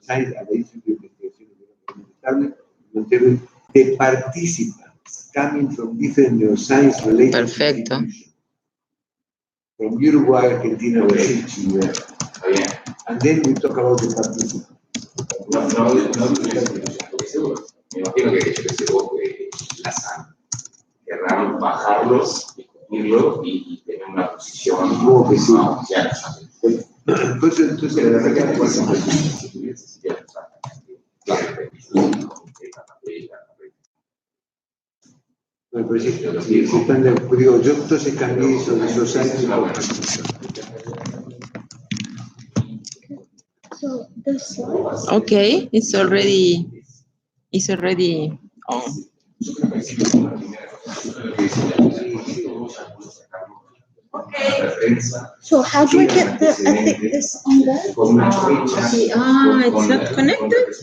Science a la Instituto de Investigación Estable, the participants coming from different neuroscience related Perfecto. institutions. From Uruguay, Argentina, Brazil, Chile. And then we talk about the participants. Me imagino que la SAN querrán bajarlos, discutirlo y tener una posición oficial. Entonces, la verdad que digo, yo entonces cambié eso de esos años. So this slide. Okay, it's already on. Okay. So how do I get the this on there? It's not connected.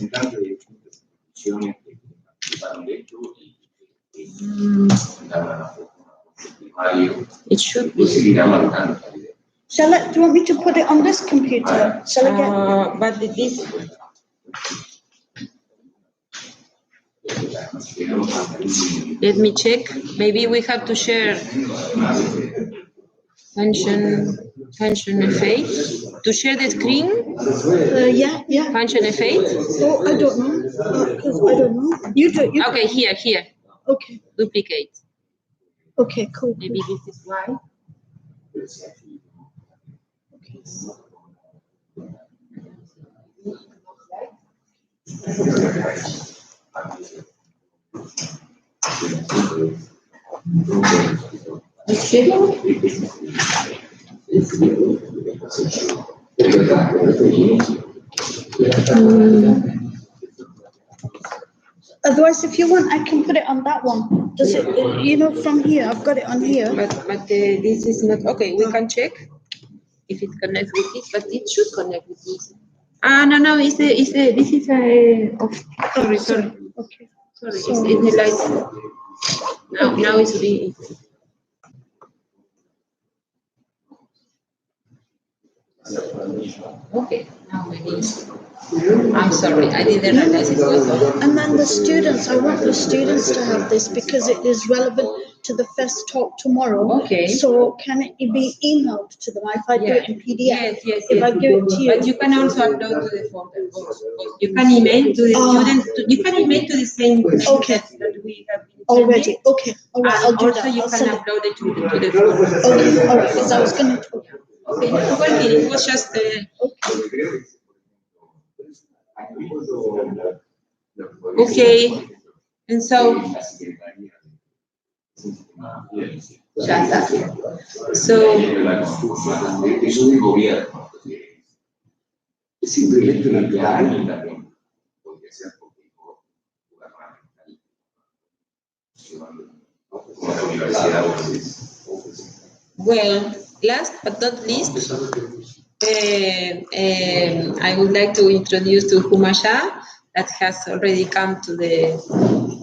It should be. Do you want me to put it on this computer? Shall I get? But this. Let me check. Maybe we have to share function F8 to share the screen. Yeah. Function F8. Oh, I don't know. Because I don't know. You do. Okay, here. Okay. Duplicate. Okay, cool. Maybe this is why. Otherwise, if you want, I can put it on that one. Does it? From here, I've got it on here. But this is not okay. We can check if it connects with this, but it should connect with this. No. This is a. Oh, sorry. Okay. Sorry, it's in the light. Now it's being. Okay, now we need. I'm sorry, I didn't realize it was on. And then the students, I want the students to have this because it is relevant to the first talk tomorrow. Okay. So can it be emailed to them if I do it in PDF? Yes. If I give it to you. But you can also upload to the folder. You can email to the students. You can email to the same Okay. that we have been Already. Okay. All right. I'll do also that. you I'll can send it. upload it to the folder. Okay. All right. Because I was going to. Okay, no, working. It was just. Okay, and so. So. Simplemente una clave. Well, last but not least, I would like to introduce to Huma Shah, that has already come to the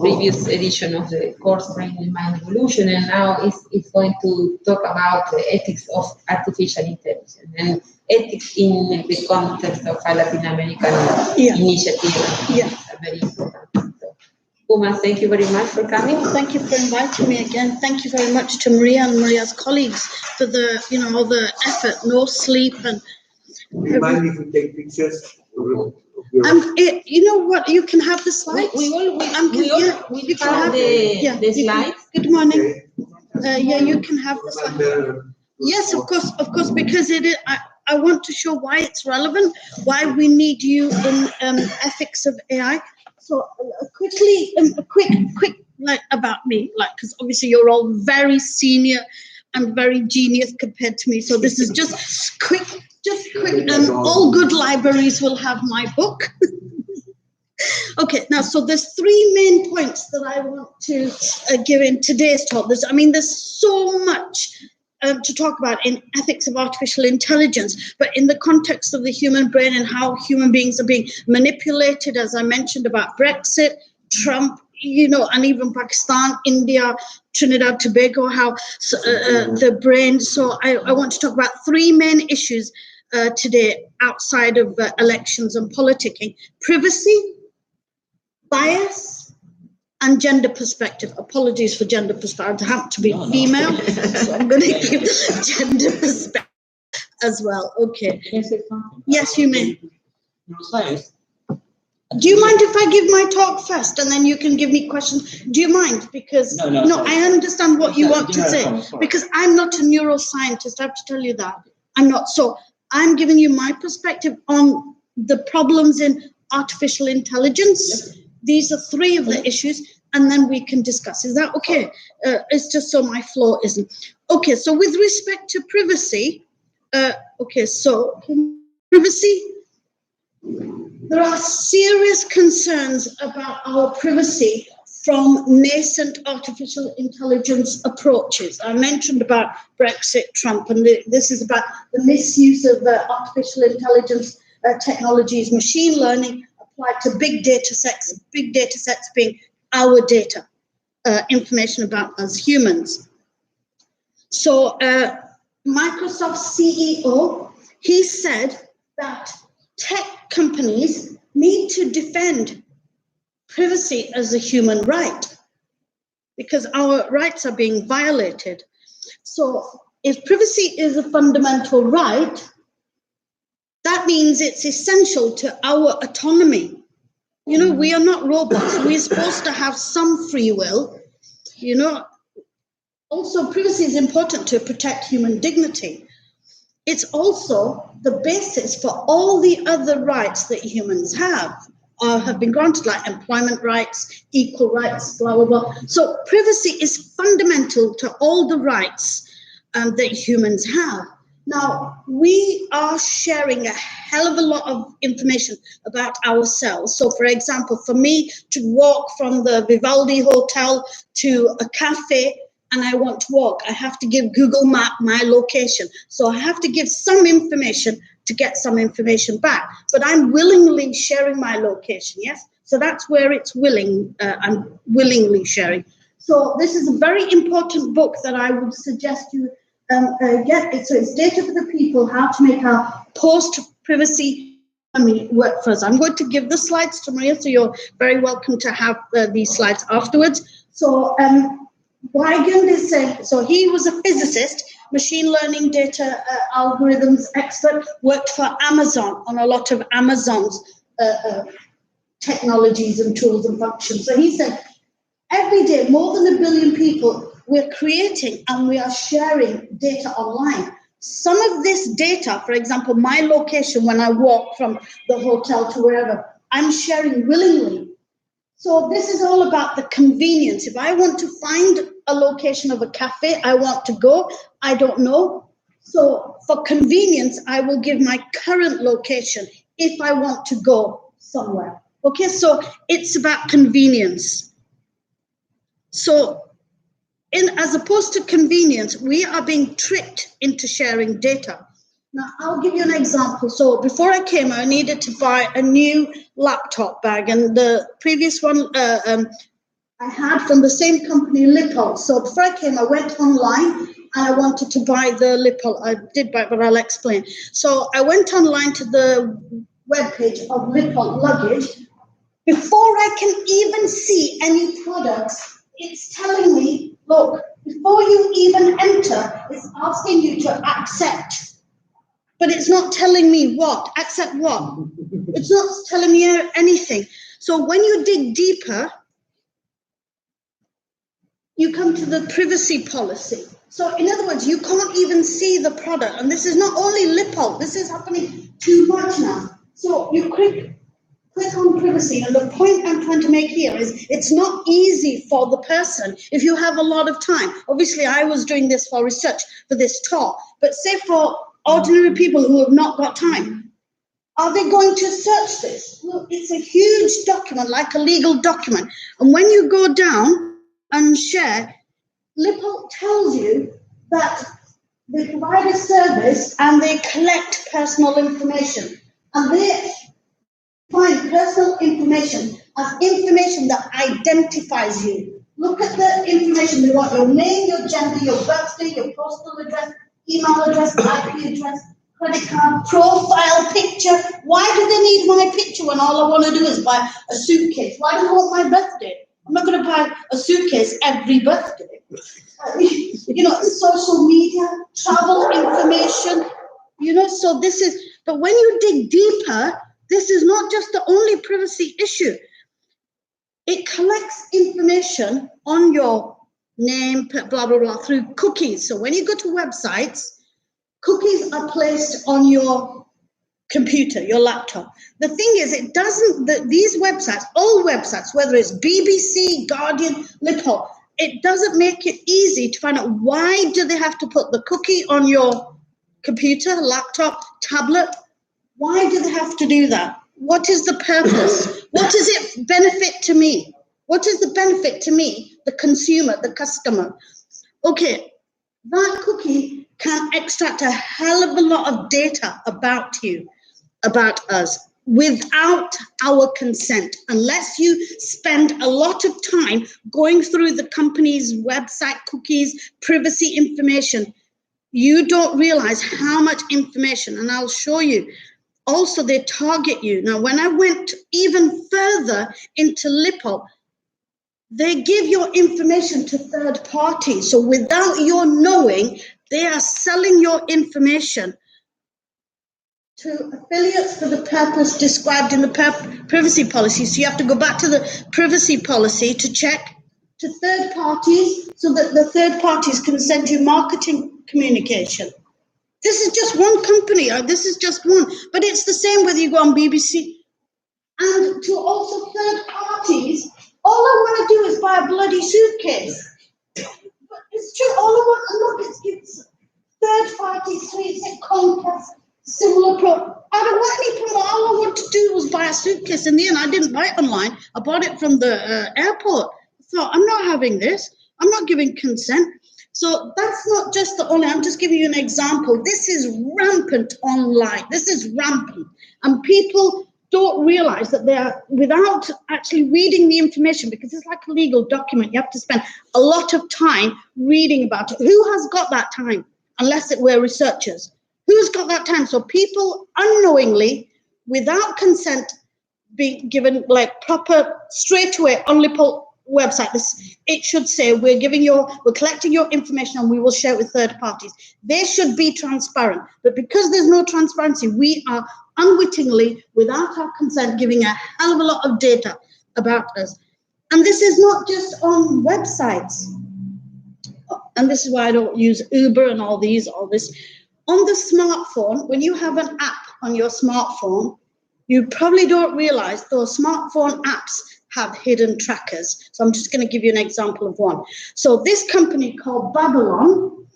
previous edition of the course Training Mind Evolution, and now is going to talk about the ethics of artificial intelligence and ethics in the context of a Latin American initiative. Yeah. Very important. So, Huma, thank you very much for coming. Thank you for inviting me again. Thank you very much to Maria and Maria's colleagues for the, all the effort, no sleep and. Remind me if we take pictures. You know what? You can have the slides. We you can have the slides. Good morning. You can have the slides. Yes, of course, because it is. I want to show why it's relevant, why we need you in ethics of AI. So a quick about me, because obviously you're all very senior and very genius compared to me. So this is just quick. All good libraries will have my book. Okay, now, so there's three main points that I want to give in today's talk. There's so much to talk about in ethics of artificial intelligence, but in the context of the human brain and how human beings are being manipulated, as I mentioned about Brexit, Trump, and even Pakistan, India, Trinidad, Tobago, how the brain. So I want to talk about three main issues today outside of elections and politicking: privacy, bias, and gender perspective. Apologies for gender perspective. I have to be female, so I'm going to give gender perspective as well. Okay. Can I say something? Yes, you may. Neuroscience. Do you mind if I give my talk first and then you can give me questions? Do you mind? Because No, I understand what you want to say. Sorry. Because I'm not a neuroscientist. I have to tell you that. I'm not. So I'm giving you my perspective on the problems in artificial intelligence. Yep. These are three of the issues, and then we can discuss. Is that okay? It's just so my flow isn't. Okay, so with respect to privacy, privacy, there are serious concerns about our privacy from nascent artificial intelligence approaches. I mentioned about Brexit, Trump, and this is about the misuse of artificial intelligence technologies, machine learning applied to big data sets being our data, information about us humans. So Microsoft CEO, he said that tech companies need to defend privacy as a human right because our rights are being violated. So if privacy is a fundamental right, that means it's essential to our autonomy. You know, we are not robots. We're supposed to have some free will. You know, also privacy is important to protect human dignity. It's also the basis for all the other rights that humans have been granted, like employment rights, equal rights, blah, blah, blah. So privacy is fundamental to all the rights that humans have. Now, we are sharing a hell of a lot of information about ourselves. So, for example, for me to walk from the Vivaldi Hotel to a cafe, and I want to walk, I have to give Google Map my location. So I have to give some information to get some information back. But I'm willingly sharing my location, yes? So that's where it's willing, I'm willingly sharing. So this is a very important book that I would suggest you get. So it's Data for the People, How to Make Our Post-Privacy Economy Work for Us. I'm going to give the slides to Maria, so you're very welcome to have these slides afterwards. So, Weigand is saying, so he was a physicist, machine learning data algorithms expert, worked for Amazon on a lot of Amazon's technologies and tools and functions. So he said, every day, more than 1 billion people, we're creating and we are sharing data online. Some of this data, for example, my location when I walk from the hotel to wherever, I'm sharing willingly. So this is all about the convenience. If I want to find a location of a cafe, I want to go, I don't know. So for convenience, I will give my current location if I want to go somewhere. Okay, so it's about convenience. So as opposed to convenience, we are being tricked into sharing data. Now, I'll give you an example. So before I came, I needed to buy a new laptop bag, and the previous one I had from the same company, Lippo. So before I came, I went online and I wanted to buy the Lippo. I did buy it, but I'll explain. So I went online to the webpage of Lippo luggage. Before I can even see any products, it's telling me, look, before you even enter, it's asking you to accept. But it's not telling me what, accept what. It's not telling me anything. So when you dig deeper, you come to the privacy policy. So in other words, you can't even see the product. And this is not only Lippo, this is happening too much now. So you click on privacy, and the point I'm trying to make here is it's not easy for the person if you have a lot of time. Obviously, I was doing this for research for this talk, but say for ordinary people who have not got time, are they going to search this? Well, it's a huge document, like a legal document. And when you go down and share, Lippo tells you that they provide a service and they collect personal information. And they find personal information as information that identifies you. Look at the information. They want your name, your gender, your birthday, your postal address, email address, IP address, credit card, profile picture. Why do they need my picture when all I want to do is buy a suitcase? Why do they want my birthday? I'm not going to buy a suitcase every birthday. You know, social media, travel information, you know, so this is, but when you dig deeper, this is not just the only privacy issue. It collects information on your name, blah, blah, blah, through cookies. So when you go to websites, cookies are placed on your computer, your laptop. The thing is, it doesn't, these websites, all websites, whether it's BBC, Guardian, Lippo, it doesn't make it easy to find out why do they have to put the cookie on your computer, laptop, tablet. Why do they have to do that? What is the purpose? What does it benefit to me? What is the benefit to me, the consumer, the customer? Okay, that cookie can extract a hell of a lot of data about you, about us, without our consent, unless you spend a lot of time going through the company's website cookies, privacy information. You don't realize how much information, and I'll show you. Also, they target you. Now, when I went even further into Lippo, they give your information to third parties. So without your knowing, they are selling your information to affiliates for the purpose described in the privacy policy. So you have to go back to the privacy policy to check to third parties so that the third parties can send you marketing communication. This is just one company, or this is just one, but it's the same whether you go on BBC. And to also third parties, all I want to do is buy a bloody suitcase. But it's true, all I want to look it's third parties, tweets, Comcast, similar pro. I don't want any promo. All I want to do was buy a suitcase. In the end, I didn't buy it online. I bought it from the airport. So I'm not having this. I'm not giving consent. So that's not just the only, I'm just giving you an example. This is rampant online. This is rampant. And people don't realize that they are, without actually reading the information, because it's like a legal document, you have to spend a lot of time reading about it. Who has got that time? Unless we're researchers. Who's got that time? So people unknowingly, without consent, being given like proper, straight away on Lippo website, it should say we're collecting your information and we will share it with third parties. They should be transparent, but because there's no transparency, we are unwittingly, without our consent, giving a hell of a lot of data about us. And this is not just on websites, and this is why I don't use Uber and all this. On the smartphone, when you have an app on your smartphone, you probably don't realize those smartphone apps have hidden trackers. So I'm just going to give you an example of one. So this company called Babylon,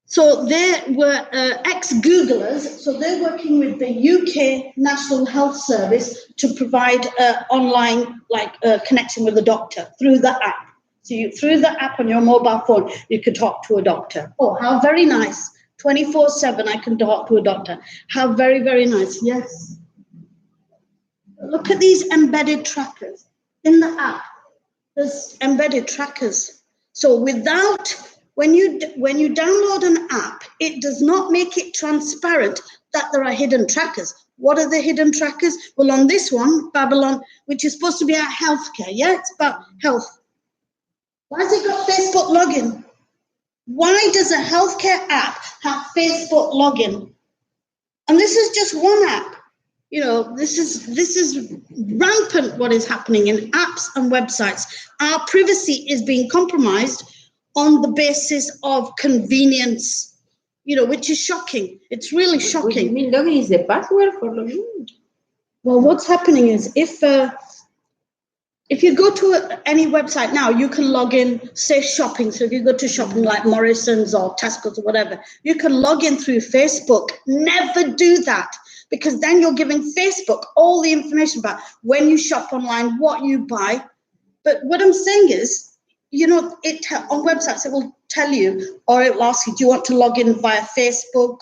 so they were ex-Googlers, so they're working with the UK National Health Service to provide online connection with a doctor through the app. So through the app on your mobile phone, you could talk to a doctor. Oh, how very nice. 24/7, I can talk to a doctor. How very, very nice. Yes. Look at these embedded trackers in the app. There's embedded trackers. So when you download an app, it does not make it transparent that there are hidden trackers. What are the hidden trackers? Well, on this one, Babylon, which is supposed to be about healthcare. Yeah, it's about health. Why has it got Facebook login? Why does a healthcare app have Facebook login? And this is just one app. You know, this is rampant what is happening in apps and websites. Our privacy is being compromised on the basis of convenience, you know, which is shocking. It's really shocking. What do you mean login is the password for login? Well, what's happening is if you go to any website now, you can log in, say shopping. So if you go to shopping like Morrison's or Tesco's or whatever, you can log in through Facebook. Never do that, because then you're giving Facebook all the information about when you shop online, what you buy. But what I'm saying is, you know, on websites, it will tell you, or it will ask you, do you want to log in via Facebook?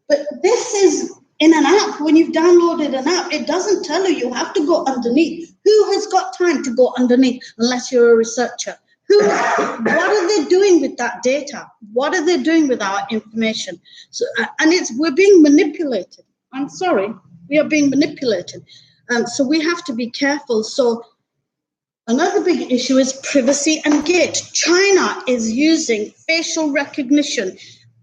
But this is in an app. When you've downloaded an app, it doesn't tell you. You have to go underneath. Who has got time to go underneath unless you're a researcher? what are they doing with that data? What are they doing with our information? So, and we're being manipulated. I'm sorry, we are being manipulated. So we have to be careful. So another big issue is privacy and gate. China is using facial recognition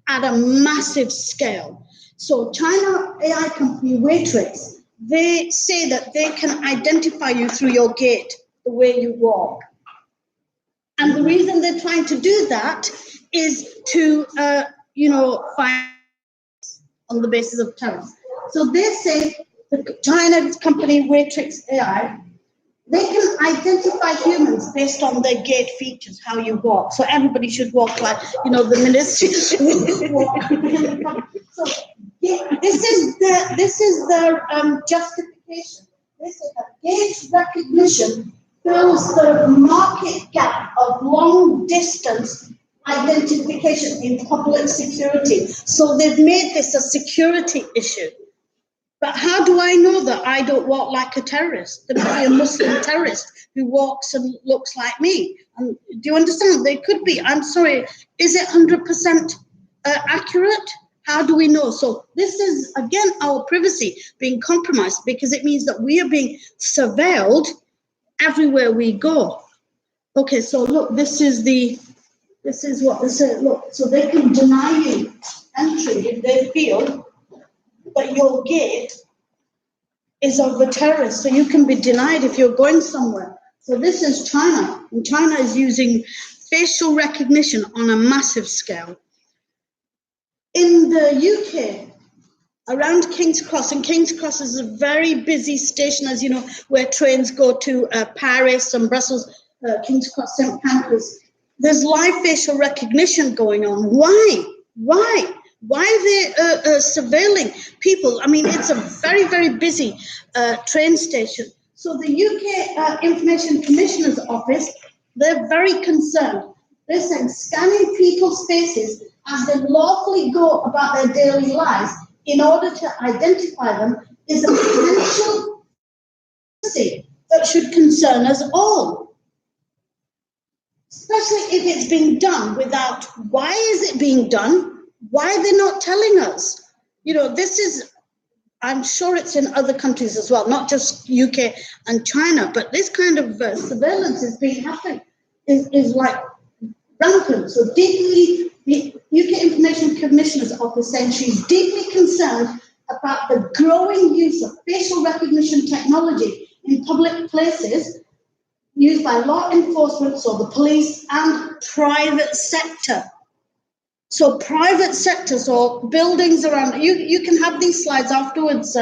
at a massive scale. So China AI company Waitrix, they say that they can identify you through your gait, the way you walk. And the reason they're trying to do that is to, find on the basis of terms. So they say the China company Waitrix AI, they can identify humans based on their gait features, how you walk. So everybody should walk like, the ministry should walk. So this is their justification. They say that gait recognition fills the market gap of long distance identification in public security. So they've made this a security issue. But how do I know that I don't walk like a terrorist? There might be a Muslim terrorist who walks and looks like me. And do you understand? They could be. I'm sorry. Is it 100% accurate? How do we know? So this is, again, our privacy being compromised because it means that we are being surveilled everywhere we go. Okay, so look, this is what they say. Look, so they can deny you entry if they feel that your gate is of a terrorist, so you can be denied if you're going somewhere. So this is China, and China is using facial recognition on a massive scale. In the UK, around King's Cross, and King's Cross is a very busy station, as you know, where trains go to Paris and Brussels, King's Cross, St. Pancras. There's live facial recognition going on. Why? Why are they surveilling people? I mean, it's a very, very busy train station. So the UK Information Commissioner's Office, they're very concerned. They're saying scanning people's faces as they lawfully go about their daily lives in order to identify them is a potential policy that should concern us all. Especially if it's being done without, why is it being done? Why are they not telling us? This is, I'm sure it's in other countries as well, not just UK and China, but this kind of surveillance is being happening, is like rampant. So deeply, the UK Information Commissioner's Office saying she's deeply concerned about the growing use of facial recognition technology in public places used by law enforcement, so the police and private sector. So private sector, so buildings around, you can have these slides afterwards,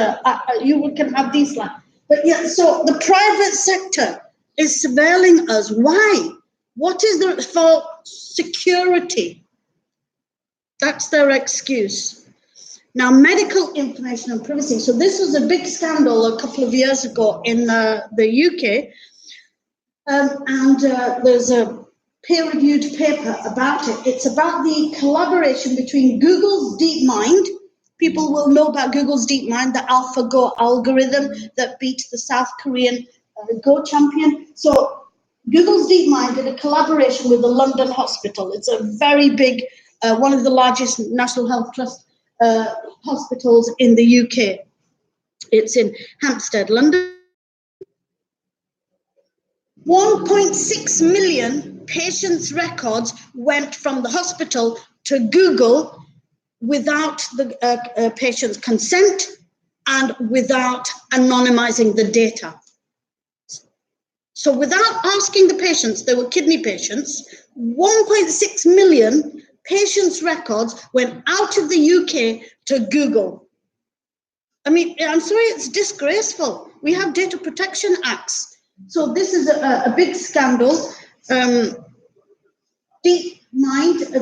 you can have these slides. But yeah, so the private sector is surveilling us. Why? What is there for? Security. That's their excuse. Now, medical information and privacy. So this was a big scandal a couple of years ago in the UK. There's a peer-reviewed paper about it. It's about the collaboration between Google's DeepMind. People will know about Google's DeepMind, the AlphaGo algorithm that beat the South Korean Go champion. So Google's DeepMind did a collaboration with the London Hospital. It's a very big, one of the largest National Health Trust hospitals in the UK. It's in Hampstead, London. 1.6 million patients' records went from the hospital to Google without the patient's consent and without anonymizing the data. So without asking the patients, they were kidney patients, 1.6 million patients' records went out of the UK to Google. I mean, I'm sorry, it's disgraceful. We have data protection acts. So this is a big scandal. DeepMind,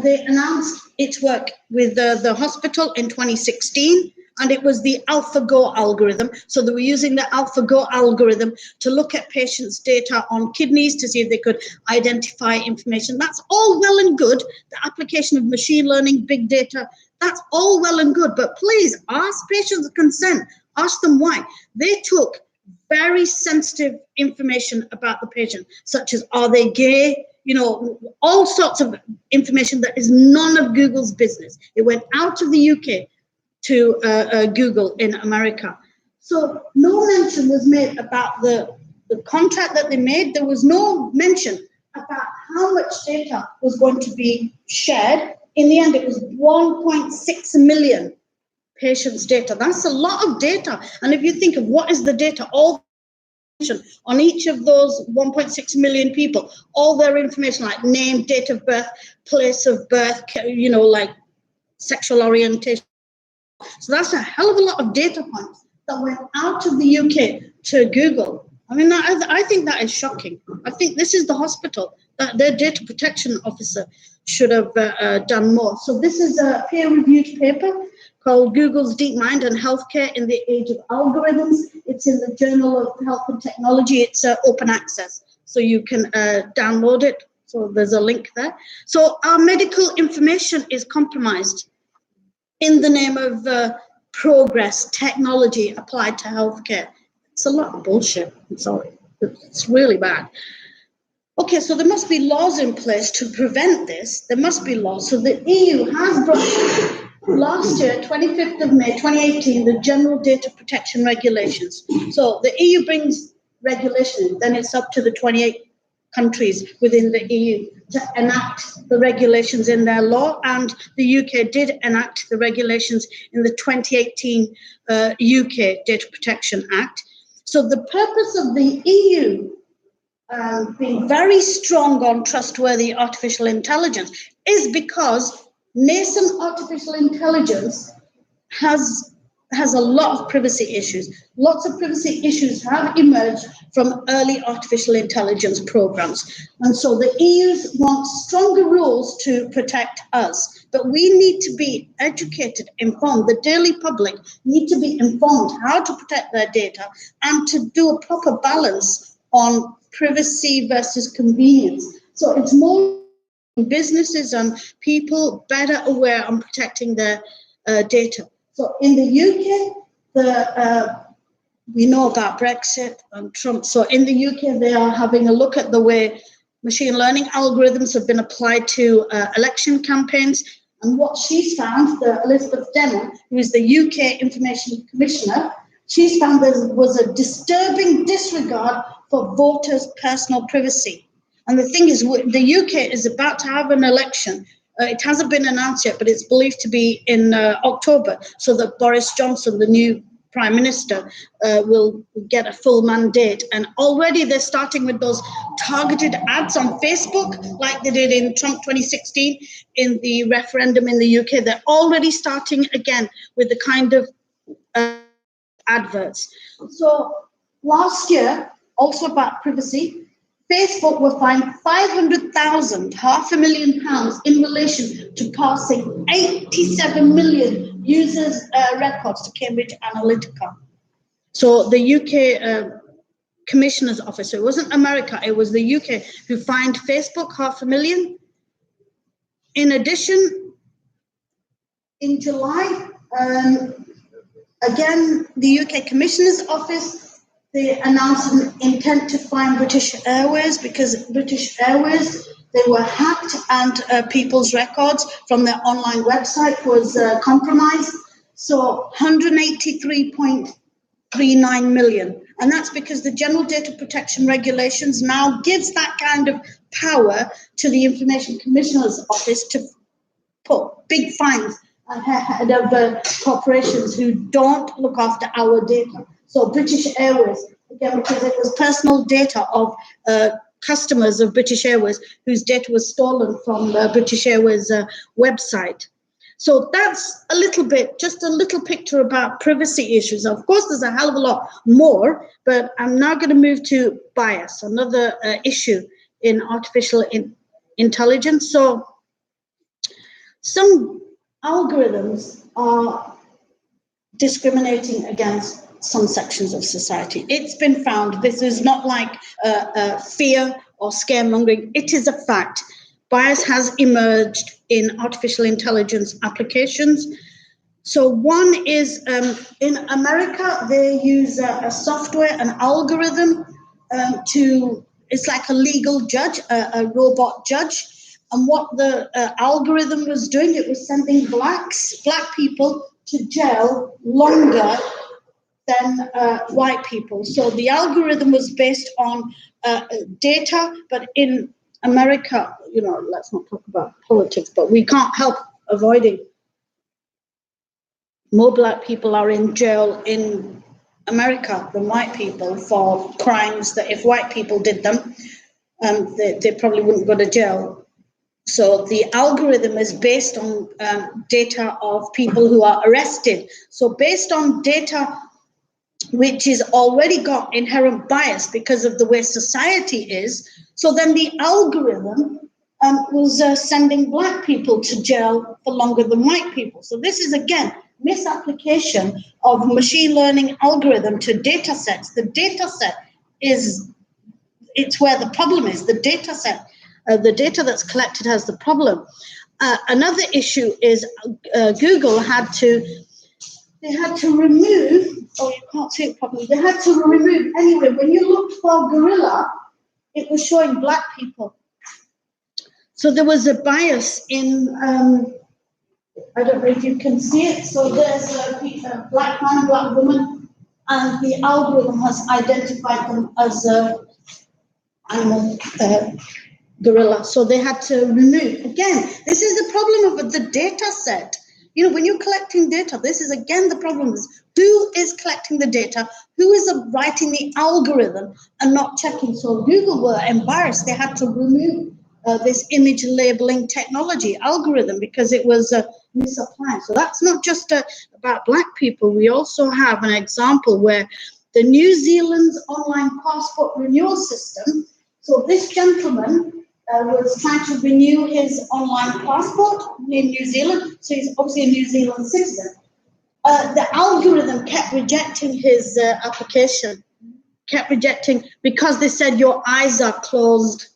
they announced its work with the hospital in 2016, and it was the AlphaGo algorithm. So they were using the AlphaGo algorithm to look at patients' data on kidneys to see if they could identify information. That's all well and good. The application of machine learning, big data, that's all well and good. But please ask patients consent. Ask them why. They took very sensitive information about the patient, such as are they gay, you know, all sorts of information that is none of Google's business. It went out of the UK to Google in America. So no mention was made about the contract that they made. There was no mention about how much data was going to be shared. In the end, it was 1.6 million patients' data. That's a lot of data. And if you think of what is the data, all on each of those 1.6 million people, all their information like name, date of birth, place of birth, you know, like sexual orientation. So that's a hell of a lot of data points that went out of the UK to Google. I mean, I think that is shocking. I think this is the hospital that their data protection officer should have done more. So this is a peer-reviewed paper called Google's DeepMind and Healthcare in the Age of Algorithms. It's in the Journal of Health and Technology. It's open access, so you can download it. So there's a link there. So our medical information is compromised in the name of progress, technology applied to healthcare. It's a lot of bullshit. I'm sorry. It's really bad. Okay, so there must be laws in place to prevent this. There must be laws. So the EU has brought last year, 25th of May, 2018, the General Data Protection Regulations. So the EU brings regulation, then it's up to the 28 countries within the EU to enact the regulations in their law, and the UK did enact the regulations in the 2018 UK Data Protection Act. So the purpose of the EU being very strong on trustworthy artificial intelligence is because nascent artificial intelligence has a lot of privacy issues. Lots of privacy issues have emerged from early artificial intelligence programs. And so the EU wants stronger rules to protect us. But we need to be educated, informed. The daily public need to be informed how to protect their data and to do a proper balance on privacy versus convenience. So it's more businesses and people better aware on protecting their data. So in the UK, we know about Brexit and Trump. So in the UK, they are having a look at the way machine learning algorithms have been applied to election campaigns. And what she's found, Elizabeth Denham, who is the UK Information Commissioner, she's found there was a disturbing disregard for voters' personal privacy. And the thing is, the UK is about to have an election. It hasn't been announced yet, but it's believed to be in October, so that Boris Johnson, the new Prime Minister, will get a full mandate. And already they're starting with those targeted ads on Facebook, like they did in Trump 2016 in the referendum in the UK. They're already starting again with the kind of adverts. So last year, also about privacy, Facebook were fined 500,000, £500,000 in relation to passing 87 million users' records to Cambridge Analytica. So the UK Commissioner's Office, so it wasn't America, it was the UK who fined Facebook £500,000. In addition, in July, again, the UK Commissioner's Office, they announced an intent to fine British Airways because British Airways, they were hacked and people's records from their online website was compromised. So 183.39 million. And that's because the General Data Protection Regulations now gives that kind of power to the Information Commissioner's Office to put big fines ahead of corporations who don't look after our data. So British Airways, again, because it was personal data of customers of British Airways whose data was stolen from the British Airways website. So that's a little bit, just a little picture about privacy issues. Of course, there's a hell of a lot more, but I'm now going to move to bias, another issue in artificial intelligence. So some algorithms are discriminating against some sections of society. It's been found. This is not like fear or scaremongering. It is a fact. Bias has emerged in artificial intelligence applications. So one is in America, they use a software, an algorithm to it's like a legal judge, a robot judge. And what the algorithm was doing, it was sending black people to jail longer than white people. So the algorithm was based on data, but in America, you know, let's not talk about politics, but we can't help avoiding more black people are in jail in America than white people for crimes that if white people did them, they probably wouldn't go to jail. So the algorithm is based on data of people who are arrested. So based on data which is already got inherent bias because of the way society is, so then the algorithm was sending black people to jail for longer than white people. So this is, again, misapplication of machine learning algorithm to data sets. The data set it's where the problem is. The data set, the data that's collected has the problem. Another issue is Google had to remove, oh, you can't see it properly, they had to remove, anyway, when you looked for gorilla, it was showing black people. So there was a bias in, I don't know if you can see it. So there's a black man, a black woman, and the algorithm has identified them as animal gorilla. So they had to remove. Again, this is the problem of the data set. You know, when you're collecting data, this is again the problem is who is collecting the data, who is writing the algorithm and not checking. So Google were embarrassed. They had to remove this image labeling technology algorithm because it was misapplied. So that's not just about black people. We also have an example where the New Zealand's online passport renewal system. So this gentleman was trying to renew his online passport in New Zealand. So he's obviously a New Zealand citizen. The algorithm kept rejecting his application, kept rejecting because they said your eyes are closed.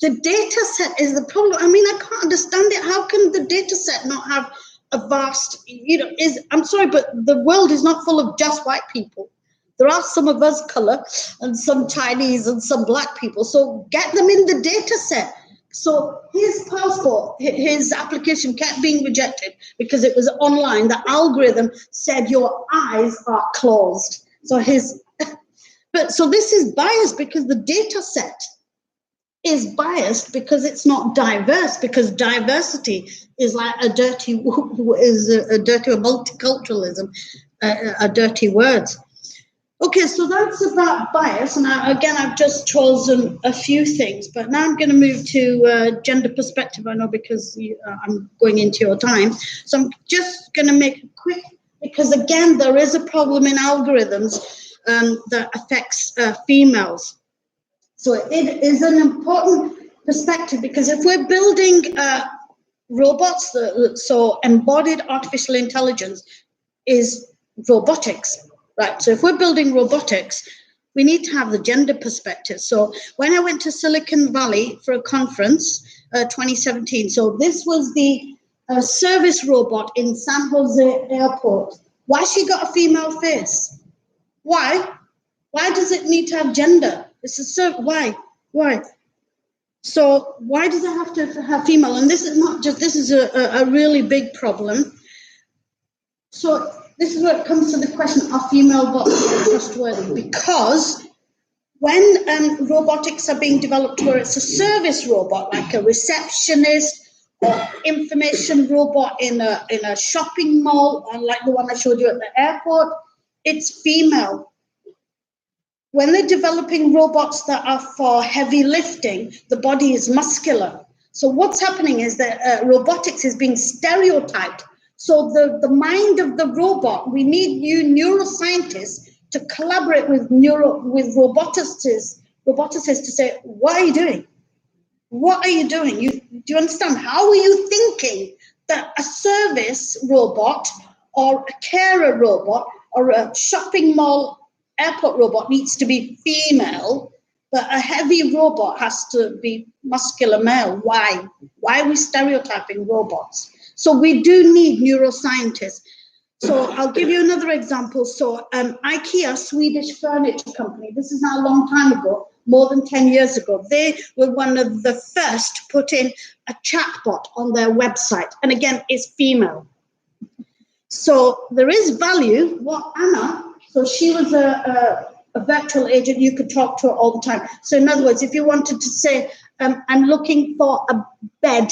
The data set is the problem. I mean, I can't understand it. How can the data set not have a vast, you know, I'm sorry, but the world is not full of just white people. There are some of us color and some Chinese and some black people. So get them in the data set. So his passport, his application kept being rejected because it was online. The algorithm said your eyes are closed. So so this is biased because the data set is biased because it's not diverse, because diversity is like a dirty multiculturalism, a dirty word. Okay, so that's about bias, and I've just chosen a few things, but now I'm going to move to gender perspective. I know because I'm going into your time, so I'm just going to make it quick because again there is a problem in algorithms that affects females. So it is an important perspective because if we're building robots, so embodied artificial intelligence is robotics, right? So if we're building robotics, we need to have the gender perspective. So when I went to Silicon Valley for a conference, 2017, so this was the service robot in San Jose Airport. Why she got a female face? Why? Why does it need to have gender? Why? So why does it have to have female? And this is not just, this is a really big problem. So this is where it comes to the question, are female bots trustworthy? Because when robotics are being developed where it's a service robot, like a receptionist or information robot in a shopping mall, like the one I showed you at the airport, it's female. When they're developing robots that are for heavy lifting, the body is muscular. So what's happening is that robotics is being stereotyped. So the mind of the robot, we need you neuroscientists to collaborate with roboticists to say, what are you doing? What are you doing? Do you understand? How are you thinking that a service robot or a carer robot or a shopping mall airport robot needs to be female, but a heavy robot has to be muscular male? Why? Why are we stereotyping robots? So we do need neuroscientists. So I'll give you another example. So IKEA, Swedish furniture company, this is now a long time ago, more than 10 years ago. They were one of the first to put in a chatbot on their website. And again, it's female. So there is value. What Anna, so she was a virtual agent, you could talk to her all the time. So in other words, if you wanted to say, I'm looking for a bed,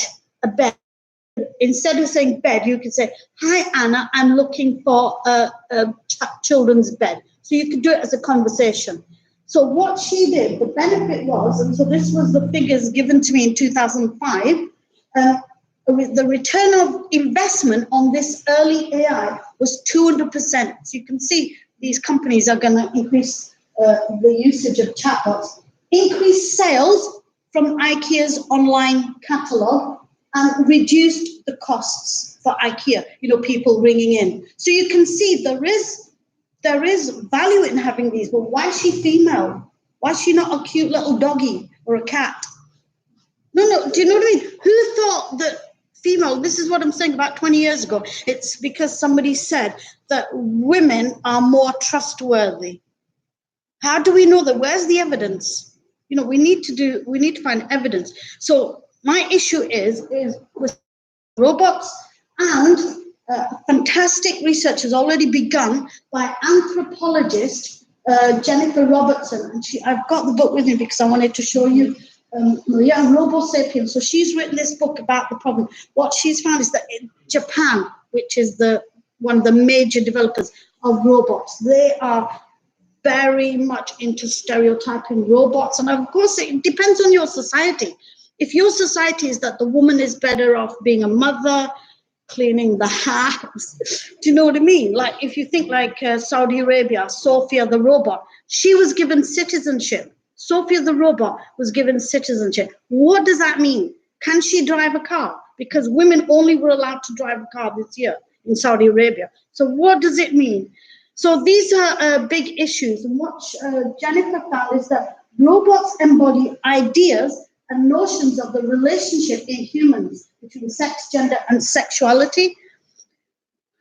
instead of saying bed, you could say, hi, Anna, I'm looking for a children's bed. So you could do it as a conversation. So what she did, the benefit was, and so this was the figures given to me in 2005, the return of investment on this early AI was 200%. So you can see these companies are going to increase the usage of chatbots, increase sales from IKEA's online catalog, and reduced the costs for IKEA, people ringing in. So you can see there is value in having these, but why is she female? Why is she not a cute little doggy or a cat? No, do you know what I mean? Who thought that female, this is what I'm saying about 20 years ago, it's because somebody said that women are more trustworthy. How do we know that? Where's the evidence? We need to find evidence. So my issue is with robots, and fantastic research has already begun by anthropologist Jennifer Robertson, and I've got the book with me because I wanted to show you. Maria Robo Sapiens. So she's written this book about the problem. What she's found is that in Japan, which is one of the major developers of robots, they are very much into stereotyping robots. And of course, it depends on your society. If your society is that the woman is better off being a mother, cleaning the house, do you know what I mean? Like if you think like Saudi Arabia, Sophia the robot, she was given citizenship. Sophia the robot was given citizenship. What does that mean? Can she drive a car? Because women only were allowed to drive a car this year in Saudi Arabia. So what does it mean? So these are big issues. And what Jennifer found is that robots embody ideas and notions of the relationship in humans between sex, gender, and sexuality.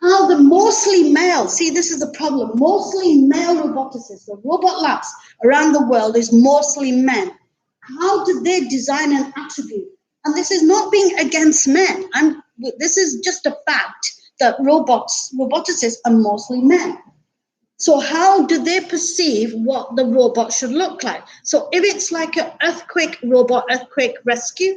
How the mostly male, see, this is the problem, mostly male roboticists, the robot labs around the world is mostly men. How did they design an attribute? And this is not being against men. This is just a fact that roboticists are mostly men. So how do they perceive what the robot should look like? So if it's like an earthquake robot, earthquake rescue,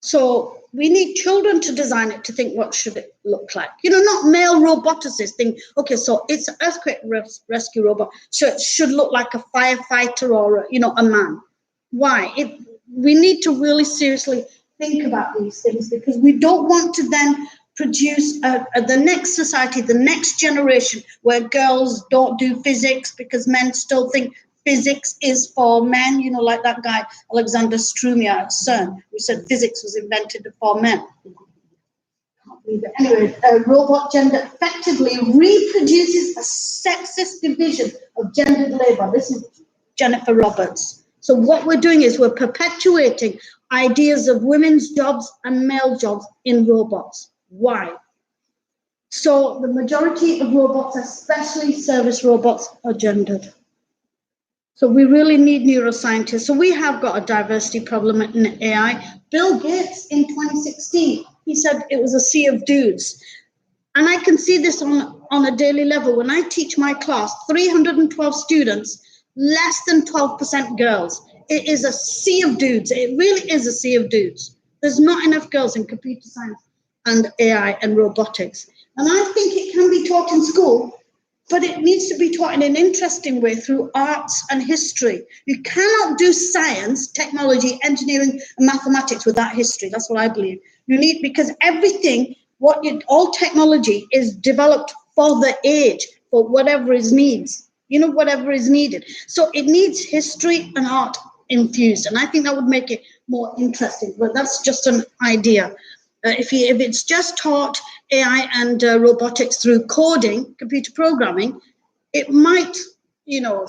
so we need children to design it to think what should it look like. Not male roboticists think, okay, so it's an earthquake rescue robot, so it should look like a firefighter or, a man. Why? We need to really seriously think about these things, because we don't want to then produce the next society, the next generation, where girls don't do physics because men still think physics is for men, like that guy, Alexander Strumier at CERN, who said physics was invented for men. Anyway, robot gender effectively reproduces a sexist division of gendered labor. This is Jennifer Roberts. So what we're doing is we're perpetuating ideas of women's jobs and male jobs in robots. Why? So the majority of robots, especially service robots, are gendered. So we really need neuroscientists. So we have got a diversity problem in AI. Bill Gates in 2016, he said it was a sea of dudes. And I can see this on a daily level. When I teach my class, 312 students, less than 12% girls. It is a sea of dudes. It really is a sea of dudes. There's not enough girls in computer science and AI and robotics. And I think it can be taught in school, but it needs to be taught in an interesting way through arts and history. You cannot do science, technology, engineering, and mathematics without history. That's what I believe. You need, because everything, all technology is developed for the age, for whatever is needs, whatever is needed. So it needs history and art infused, and I think that would make it more interesting. But that's just an idea. If it's just taught AI and robotics through coding, computer programming, it might,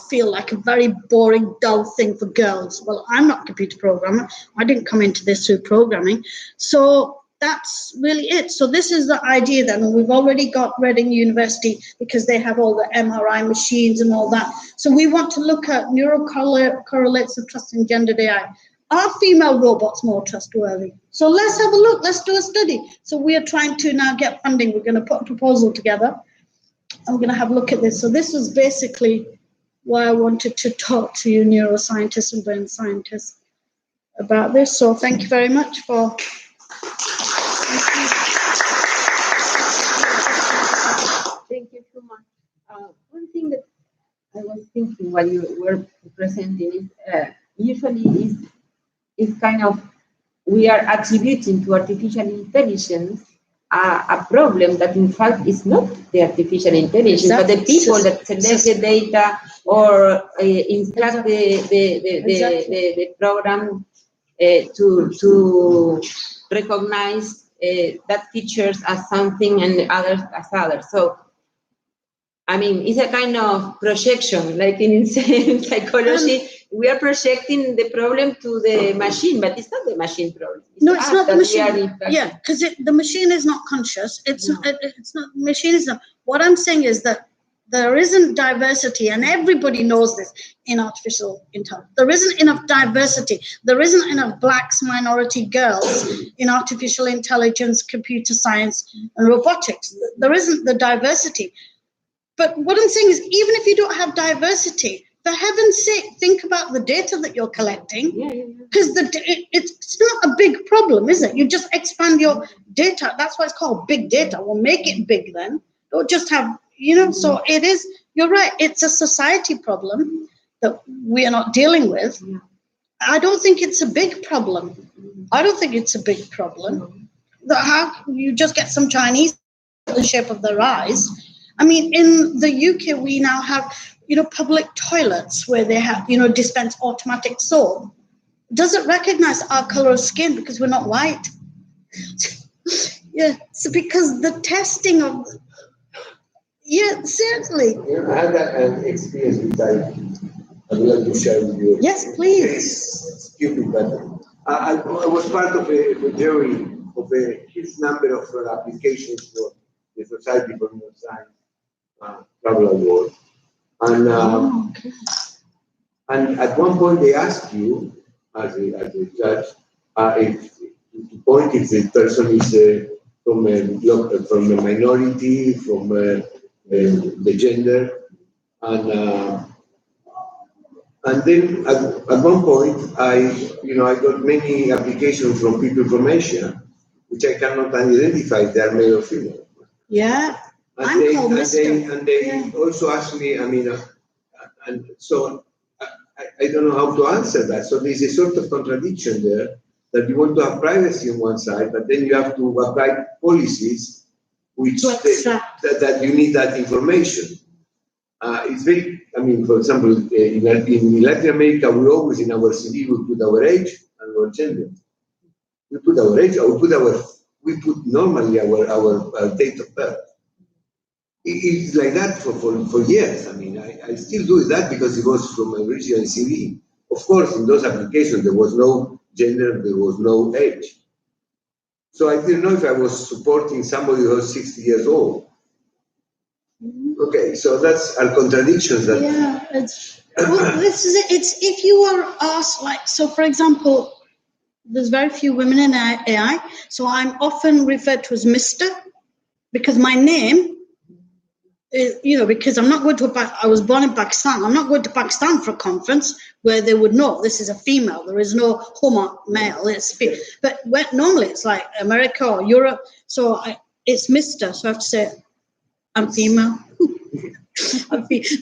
feel like a very boring, dull thing for girls. Well, I'm not a computer programmer. I didn't come into this through programming. So that's really it. So this is the idea then, and we've already got Reading University because they have all the MRI machines and all that. So we want to look at neurocorrelates of trust in gendered AI. Are female robots more trustworthy? So let's have a look. Let's do a study. So we are trying to now get funding. We're going to put a proposal together, and we're going to have a look at this. So this was basically why I wanted to talk to you neuroscientists and brain scientists about this. So thank you very much for. Thank you so much. One thing that I was thinking while you were presenting is usually is kind of we are attributing to artificial intelligence a problem that in fact is not the artificial intelligence, Exactly. but the people that select the data or instruct the program to recognize that features as something and others as others. So, I mean, it's a kind of projection, like in psychology, we are projecting the problem to the machine, but it's not the machine problem. It's not the machine. Yeah, because the machine is not conscious. It's not. Machine is not. What I'm saying is that there isn't diversity, and everybody knows this in artificial intelligence. There isn't enough diversity. There isn't enough blacks, minority girls in artificial intelligence, computer science, and robotics. There isn't the diversity. But what I'm saying is, even if you don't have diversity, for heaven's sake, think about the data that you're collecting. Because it's not a big problem, is it? You just expand your data. That's why it's called big data. Well, make it big then. Don't just have, so it is, you're right. It's a society problem that we are not dealing with. I don't think it's a big problem. How you just get some Chinese the shape of their eyes. I mean, in the UK, we now have, public toilets where they have, dispense automatic soap. Does it recognize our color of skin because we're not white? Yeah, so because the testing of, certainly. I had an experience which I would like to share with you. Yes, please. It's stupid, but I was part of a jury of a huge number of applications for the Society for Neuroscience Travel Award. And at one point they ask you, as a judge, if to point if the person is from a minority, from the gender, and then at one point I got many applications from people from Asia, which I cannot identify if they are male or female. Yeah. And they also asked me, and so I don't know how to answer that. So there's a sort of contradiction there that you want to have privacy on one side, but then you have to apply policies which that you need that information. It's very, for example, in Latin America, we always in our CV we put our age and our gender. We put our age, we put normally our date of birth. It's like that for years. I still do that because it was from my original CV. Of course, in those applications, there was no gender, there was no age. So I didn't know if I was supporting somebody who was 60 years old. Okay, so that's our contradictions. This is it. It's if you are asked, so for example, there's very few women in AI, so I'm often referred to as Mr. because my name, because I'm not going to, I was born in Pakistan, I'm not going to Pakistan for a conference where they would know this is a female, there is no Huma male, it's female. But normally it's like America or Europe, so it's Mr. So I have to say, I'm female.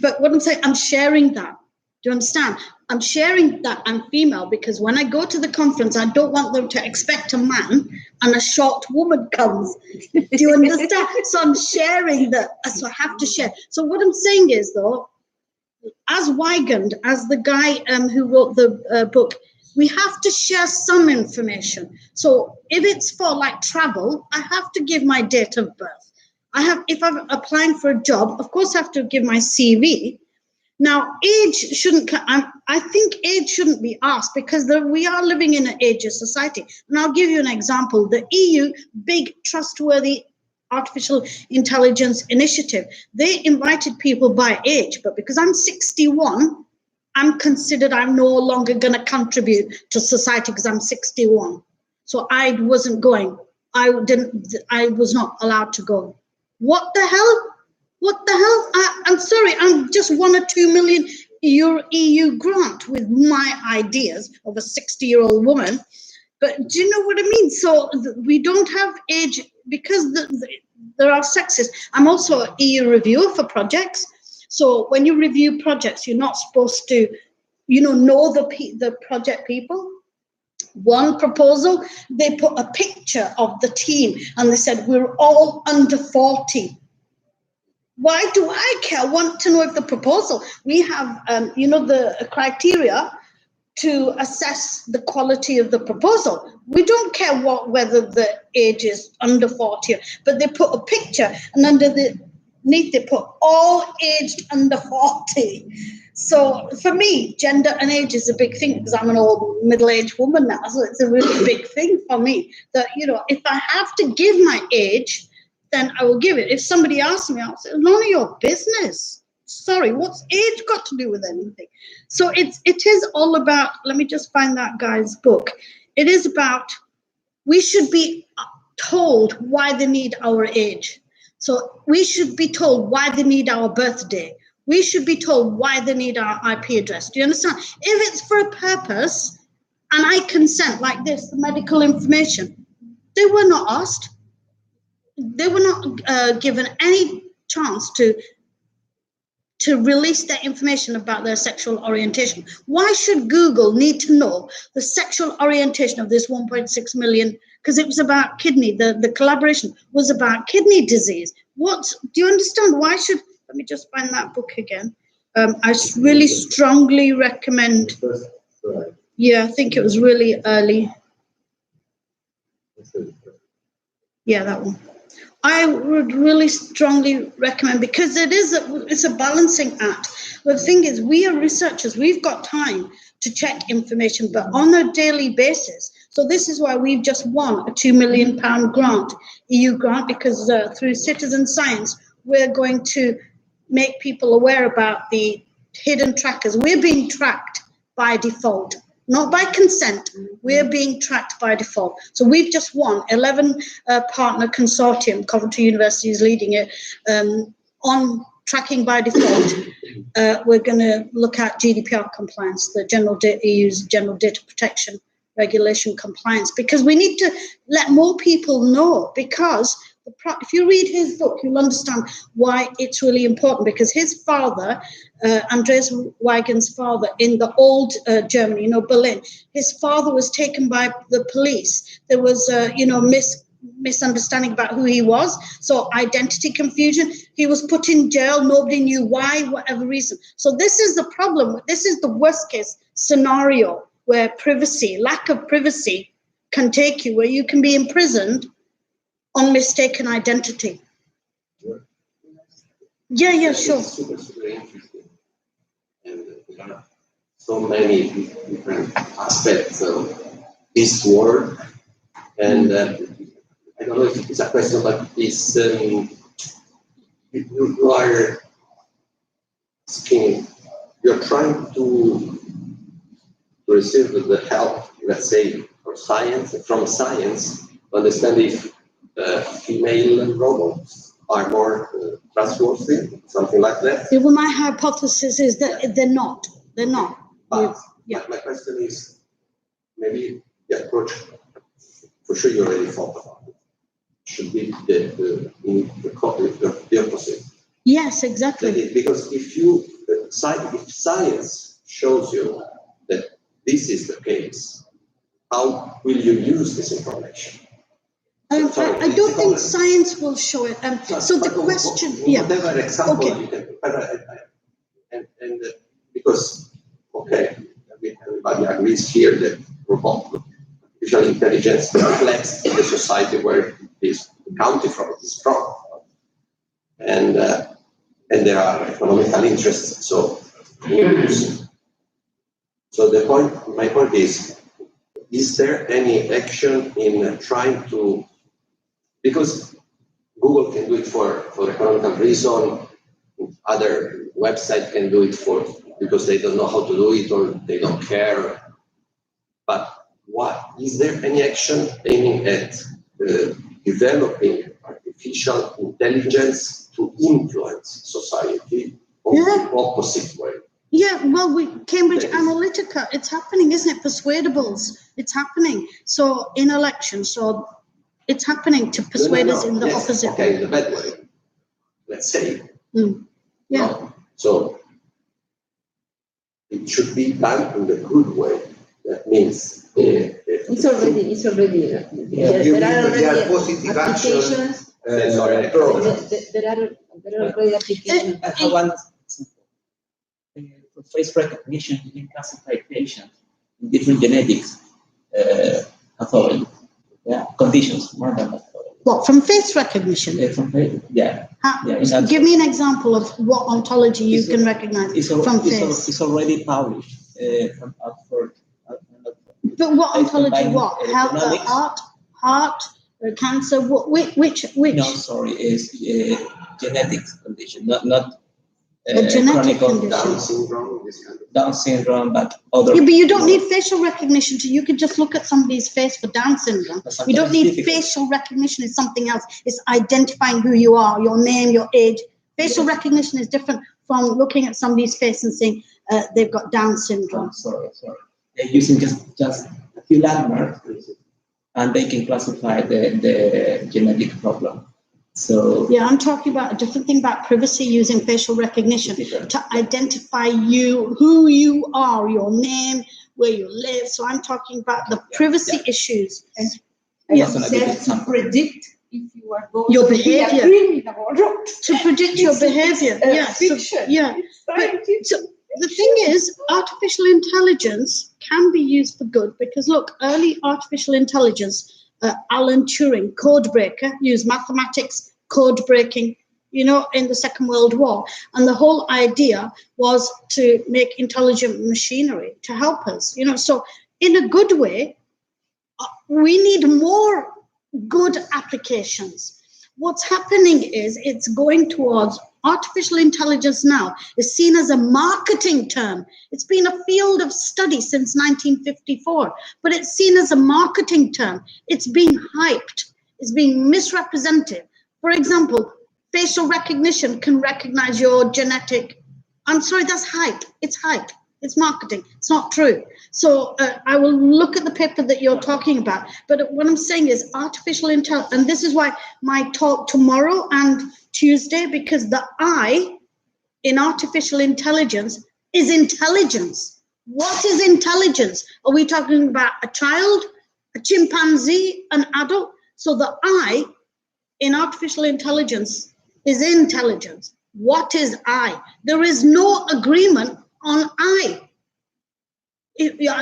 But what I'm saying, I'm sharing that. Do you understand? I'm sharing that I'm female because when I go to the conference, I don't want them to expect a man and a short woman comes. Do you understand? So I'm sharing that. So I have to share. So what I'm saying is, though, as Weigand, as the guy who wrote the book, we have to share some information. So if it's for travel, I have to give my date of birth. If I'm applying for a job, of course I have to give my CV. Now, age shouldn't, I think age shouldn't be asked because we are living in an ageist society. And I'll give you an example. The EU, big, trustworthy artificial intelligence initiative, they invited people by age, but because I'm 61, I'm considered I'm no longer going to contribute to society because I'm 61. So I wasn't going. I was not allowed to go. What the hell? What the hell? I'm sorry, I'm just 1 or 2 million euro EU grant with my ideas of a 60-year-old woman. But do you know what I mean? So we don't have age because there are sexes. I'm also an EU reviewer for projects. So when you review projects, you're not supposed to, know the project people. One proposal, they put a picture of the team and they said, we're all under 40. Why do I care? I want to know if the proposal, we have, the criteria to assess the quality of the proposal. We don't care whether the age is under 40, but they put a picture and underneath they put all aged under 40. So for me, gender and age is a big thing because I'm an old middle-aged woman now. So it's a really big thing for me that, if I have to give my age, then I will give it. If somebody asks me, I'll say, none of your business. Sorry, what's age got to do with anything? So it is all about, let me just find that guy's book. It is about, we should be told why they need our age. So we should be told why they need our birthday. We should be told why they need our IP address. Do you understand? If it's for a purpose and I consent like this, the medical information, they were not asked. They were not given any chance to release their information about their sexual orientation. Why should Google need to know the sexual orientation of this 1.6 million? Because it was about kidney, the collaboration was about kidney disease. Do you understand? Why should, let me just find that book again. I really strongly recommend, yeah, I think it was really early. Yeah, that one. I would really strongly recommend because it's a balancing act. But the thing is, we are researchers. We've got time to check information, but on a daily basis. So this is why we've just won a £2 million grant, EU grant, because through citizen science, we're going to make people aware about the hidden trackers. We're being tracked by default. Not by consent, we're being tracked by default. So we've just won 11 partner consortium, Coventry University is leading it, on tracking by default. We're going to look at GDPR compliance, the EU's General Data Protection Regulation compliance, because we need to let more people know, because if you read his book, you'll understand why it's really important, because his father, Andreas Weigen's father, in the old Germany, Berlin, his father was taken by the police. There was, misunderstanding about who he was. So identity confusion. He was put in jail. Nobody knew why, whatever reason. So this is the problem. This is the worst case scenario where lack of privacy can take you, where you can be imprisoned on mistaken identity. Yeah, sure. Super interesting. And there are so many different aspects of this work. And I don't know if it's a question, but it's, you are asking, you're trying to receive the help, let's say, from science, to understand if female robots are more trustworthy, something like that. Well, my hypothesis is that they're not. They're not. But my question is, maybe the approach, for sure you already thought about it, should be the opposite. Yes, exactly. Because if science shows you that this is the case, how will you use this information? I don't think science will show it. So the question, whatever example you can, and because everybody agrees here that artificial intelligence reflects the society where this country from is strong, and there are economical interests. So So my point is there any action in trying to, because Google can do it for economical reason, other website can do it because they don't know how to do it or they don't care. But what is there any action aiming at developing artificial intelligence to influence society or the opposite way? Yeah, well, Cambridge Analytica, it's happening, isn't it? Persuadables, it's happening. So in elections, so it's happening to persuade us in the opposite okay, way. in the bad way, let's say. Yeah. No? So it should be done in the good way. That means it's already there are positive applications. actions. There are already applications. I have one example. For face recognition, you can classify patients in different genetics pathology, conditions, more than pathology. What, from face recognition? Give me an example of what ontology you can recognize from face. It's already published from Oxford. But what ontology? What? Heart, cancer? Which? No, sorry, it's genetics condition, not a genetic condition. Down syndrome, but other. Yeah, but you don't need facial recognition you can just look at somebody's face for Down syndrome. You don't need facial recognition. It's something else. It's identifying who you are, your name, your age. Facial recognition is different from looking at somebody's face and saying they've got Down syndrome. Sorry. They're using just a few landmarks, and they can classify the genetic problem. So yeah, I'm talking about a different thing about privacy using facial recognition to identify you, who you are, your name, where you live. So I'm talking about the privacy issues. And to predict if you are going your to behavior. Be a criminal or not. To predict your behavior. Yes. So the thing is, artificial intelligence can be used for good because look, early artificial intelligence, Alan Turing, code breaker, used mathematics, code breaking, in the Second World War. And the whole idea was to make intelligent machinery to help us, So in a good way, we need more good applications. What's happening is it's going towards artificial intelligence now is seen as a marketing term. It's been a field of study since 1954, but it's seen as a marketing term. It's being hyped. It's being misrepresented. For example, facial recognition can recognize your genetic. I'm sorry, that's hype. It's hype. It's marketing. It's not true. So I will look at the paper that you're talking about. But what I'm saying is artificial intelligence, and this is why my talk tomorrow and Tuesday, because the I in artificial intelligence is intelligence. What is intelligence? Are we talking about a child, a chimpanzee, an adult? So the I in artificial intelligence is intelligence. What is I? There is no agreement on I.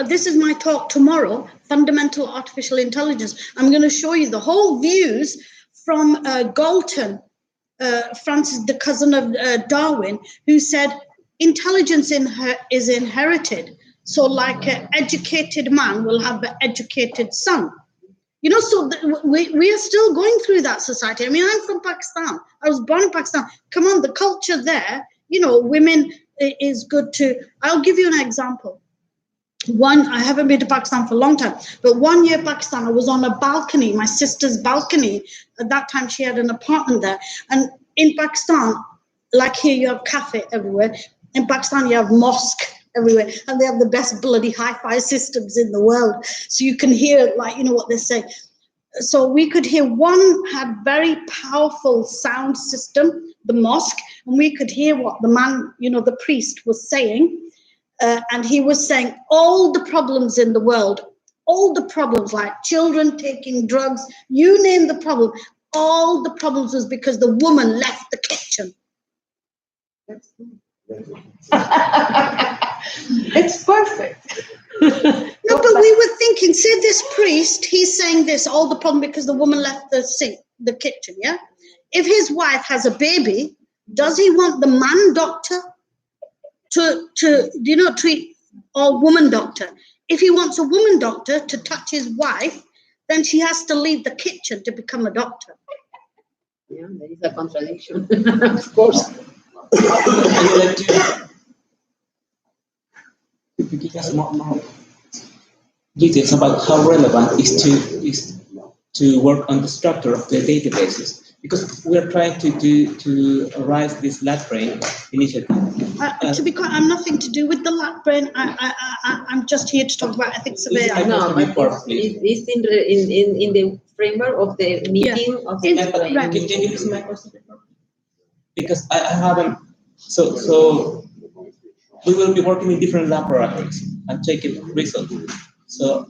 This is my talk tomorrow, Fundamental Artificial Intelligence. I'm going to show you the whole views from Galton, Francis, the cousin of Darwin, who said intelligence is inherited. So like an educated man will have an educated son. So we are still going through that society. I mean, I'm from Pakistan. I was born in Pakistan. Come on, the culture there, women is good to. I'll give you an example. I haven't been to Pakistan for a long time, but 1 year Pakistan, I was on a balcony, my sister's balcony. At that time, she had an apartment there. And in Pakistan, like here, you have cafe everywhere. In Pakistan, you have mosque everywhere, and they have the best bloody hi-fi systems in the world. So you can hear, what they say. So we could hear one had very powerful sound system, the mosque, and we could hear what the man, the priest was saying. And he was saying all the problems in the world, all the problems like children taking drugs, you name the problem, all the problems was because the woman left the kitchen. That's it's perfect. No, but we were thinking, say this priest, he's saying this, all the problem because the woman left the kitchen, yeah? If his wife has a baby, does he want the man doctor to treat or woman doctor. If he wants a woman doctor to touch his wife, then she has to leave the kitchen to become a doctor. Yeah, there is a contradiction, of course. I would like to give us more details about how relevant is to work on the structure of the databases, because we are trying to arise this lab brain initiative. To be quite, I'm nothing to do with the lab brain. I'm just here to talk about ethics of AI. No, but it's in the framework of the meeting of the It's- lab right. brain. Can you listen my question? Because I haven't. So we will be working in different laboratories and taking results. So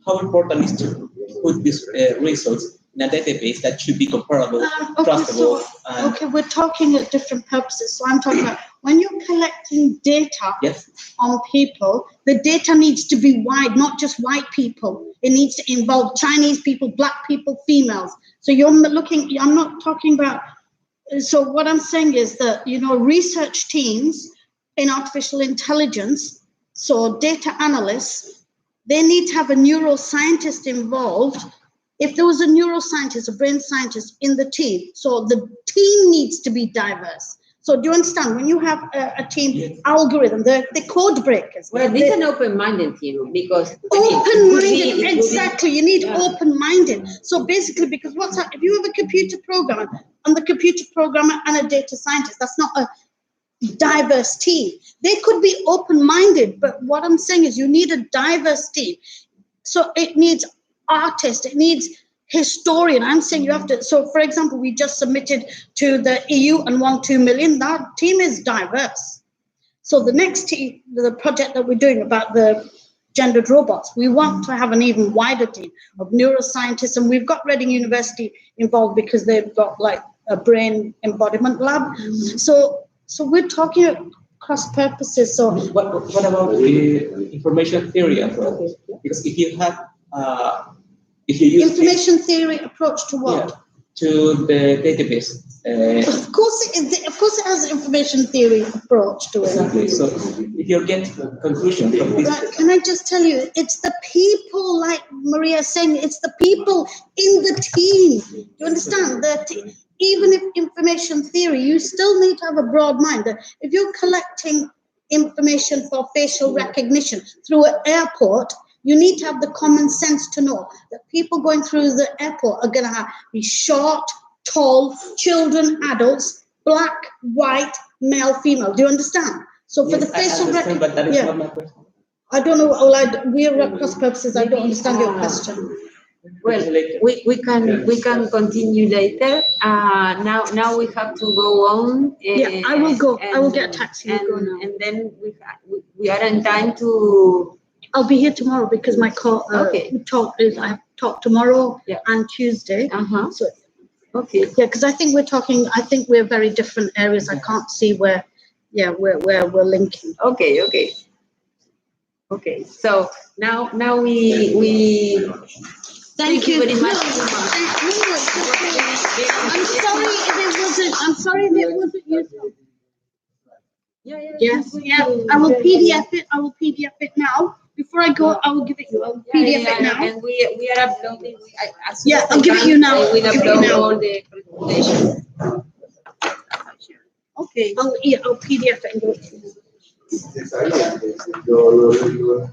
how important is to put these results in a database that should be comparable, trustable, and Okay, we're talking at different purposes. So I'm talking about when you're collecting data yes, on people, the data needs to be wide, not just white people. It needs to involve Chinese people, black people, females. So you're looking, I'm not talking about, so what I'm saying is that, research teams in artificial intelligence, so data analysts, they need to have a neuroscientist involved. If there was a neuroscientist, a brain scientist in the team, so the team needs to be diverse. So do you understand? When you have a team algorithm, the code breakers. Well, this is an open-minded team because Open-minded, exactly. You need yeah. open-minded. So basically, because if you have a computer programmer and the computer programmer and a data scientist, that's not a diverse team. They could be open-minded, but what I'm saying is you need a diverse team. So it needs artists, it needs historian. I'm saying you have to. So for example, we just submitted to the EU and won 2 million. That team is diverse. So the next team, the project that we're doing about the gendered robots, we want to have an even wider team of neuroscientists, and we've got Reading University involved because they've got like a brain embodiment lab. So we're talking cross purposes. So what about the information theory approach? Because if you have if you use information theory approach to what? To the database. Of course it has an information theory approach to it. Exactly. So if you get conclusion from this, Right, can I just tell you, it's the people, like Maria is saying, it's the people in the team. You understand that even if information theory, you still need to have a broad mind. That if you're collecting information for facial recognition through an airport, you need to have the common sense to know that people going through the airport are going to be short, tall, children, adults, black, white, male, female. Do you understand? So for the facial recognition, but that is not my question. I don't know. We're at cross purposes. I don't understand your question. Well, we can continue later. Now we have to go on. Yeah, I will go. I will get a taxi. And then we are in time to. I'll be here tomorrow because my call talk is I have talk tomorrow and Tuesday. So Okay. yeah, because I think we're very different areas. I can't see where we're linking. Okay. So now we thank you very much. I'm sorry if it wasn't useful. Yeah. Yeah. I will PDF it now. Before I go, I will give it you. I will PDF it now. And we are uploading. I'll give it you now. I will Give it you upload now. all the presentation. Okay. I'll PDF it and give it to you.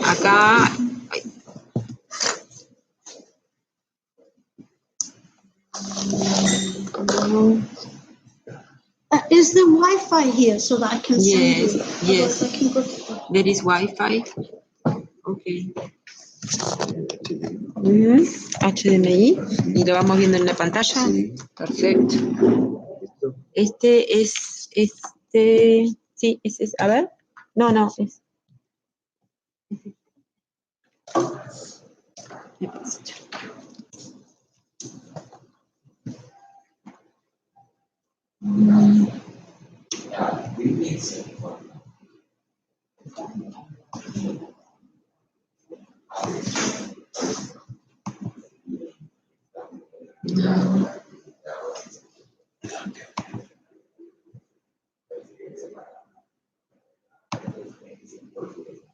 Acá. Is there Wi-Fi here so that I can send you? Yes. Otherwise I can go to... There is Wi-Fi. Okay. HDMI. Y lo vamos viendo en la pantalla. Perfecto. Sí, ese es, a ver. No, es. No.